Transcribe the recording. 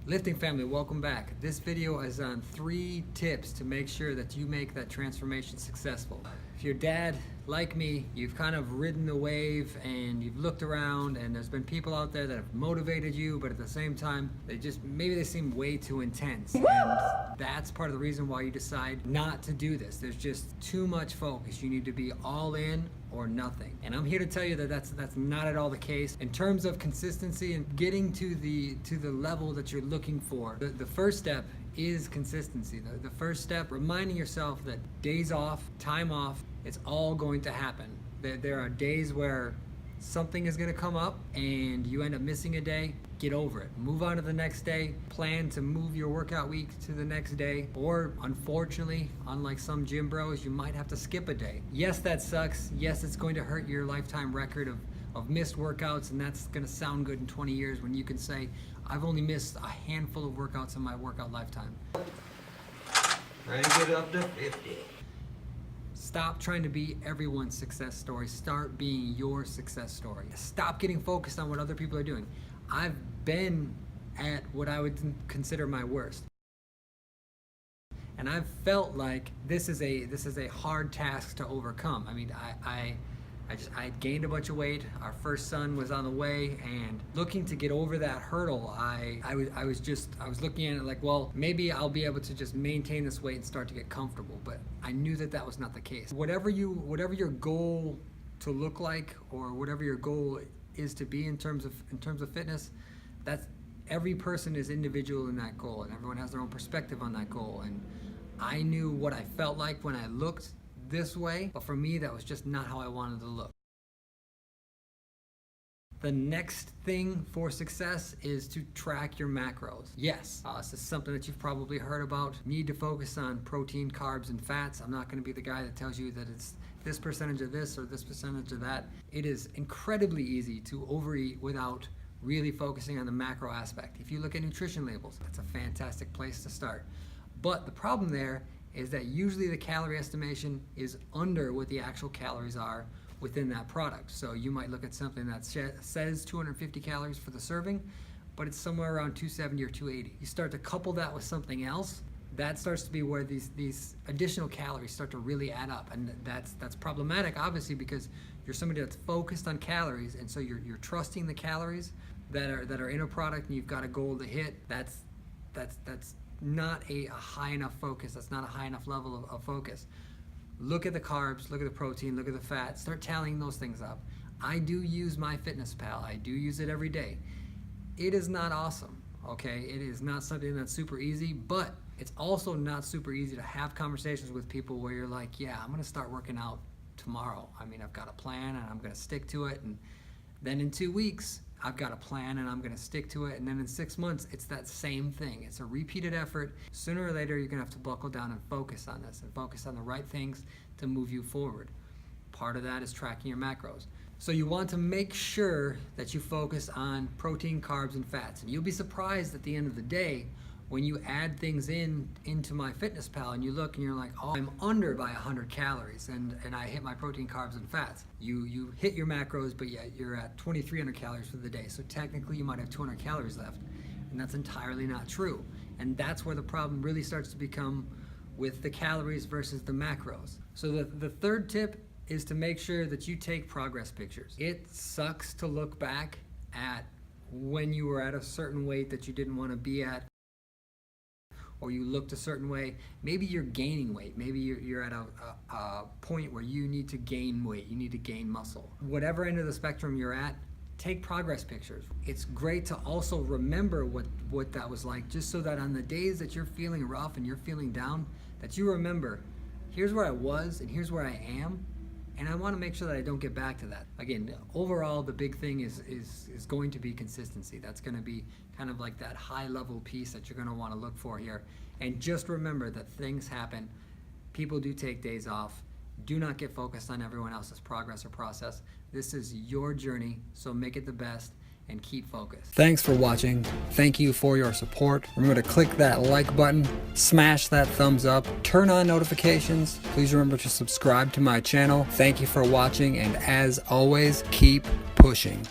Lifting family, welcome back. This video is on 3 tips to make sure that you make that transformation successful. If you're dad, like me, you've kind of ridden the wave and you've looked around and there's been people out there that have motivated you, but at the same time, maybe they seem way too intense. And that's part of the reason why you decide not to do this. There's just too much focus. You need to be all in or nothing. And I'm here to tell you that that's not at all the case. In terms of consistency and getting to the level that you're looking for, the first step is consistency. The first step, reminding yourself that days off, time off, it's all going to happen. There are days where something is going to come up and you end up missing a day. Get over it. Move on to the next day. Plan to move your workout week to the next day. Or unfortunately, unlike some gym bros, you might have to skip a day. Yes, that sucks. Yes, it's going to hurt your lifetime record of missed workouts, and that's going to sound good in 20 years when you can say, I've only missed a handful of workouts in my workout lifetime. Ready to get up to 50. Stop trying to be everyone's success story. Start being your success story. Stop getting focused on what other people are doing. I've been at what I would consider my worst. And I've felt like this is a hard task to overcome. I mean, I gained a bunch of weight. Our first son was on the way, and looking to get over that hurdle, I was looking at it like, well, maybe I'll be able to just maintain this weight and start to get comfortable. But I knew that was not the case. Whatever your goal to look like, or whatever your goal is to be in terms of fitness, that's every person is individual in that goal, and everyone has their own perspective on that goal. And I knew what I felt like when I looked this way, but for me that was just not how I wanted to look. The next thing for success is to track your macros. Yes, this is something that you've probably heard about. You need to focus on protein, carbs, and fats. I'm not going to be the guy that tells you that it's this percentage of this or this percentage of that. It is incredibly easy to overeat without really focusing on the macro aspect. If you look at nutrition labels, that's a fantastic place to start. But the problem there is that usually the calorie estimation is under what the actual calories are within that product. So you might look at something that says 250 calories for the serving, but it's somewhere around 270 or 280. You start to couple that with something else, that starts to be where these additional calories start to really add up. And that's problematic, obviously, because you're somebody that's focused on calories, and so you're trusting the calories that are in a product, and you've got a goal to hit. That's not a high enough focus. That's not a high enough level of focus. Look at the carbs, look at the protein, look at the fat. Start tallying those things up. I do use MyFitnessPal. I do use it every day. It is not awesome, okay? It is not something that's super easy, but it's also not super easy to have conversations with people where you're like, yeah, I'm gonna start working out tomorrow. I mean, I've got a plan and I'm gonna stick to it. And then in 2 weeks, I've got a plan and I'm going to stick to it. And then in 6 months, it's that same thing. It's a repeated effort. Sooner or later, you're going to have to buckle down and focus on this and focus on the right things to move you forward. Part of that is tracking your macros. So you want to make sure that you focus on protein, carbs, and fats. And you'll be surprised at the end of the day when you add things into MyFitnessPal and you look and you're like, oh, I'm under by 100 calories and I hit my protein, carbs, and fats. You hit your macros, but yet you're at 2,300 calories for the day. So technically you might have 200 calories left, and that's entirely not true. And that's where the problem really starts to become with the calories versus the macros. So the third tip is to make sure that you take progress pictures. It sucks to look back at when you were at a certain weight that you didn't want to be at, or you looked a certain way. Maybe you're gaining weight. Maybe you're at a point where you need to gain weight. You need to gain muscle. Whatever end of the spectrum you're at, take progress pictures. It's great to also remember what that was like, just so that on the days that you're feeling rough and you're feeling down, that you remember, here's where I was and here's where I am, and I want to make sure that I don't get back to that. Again, overall, the big thing is going to be consistency. That's going to be kind of like that high level piece that you're going to want to look for here. And just remember that things happen. People do take days off. Do not get focused on everyone else's progress or process. This is your journey, so make it the best and keep focused. Thanks for watching. Thank you for your support. Remember to click that like button, smash that thumbs up, turn on notifications. Please remember to subscribe to my channel. Thank you for watching, and as always, keep pushing.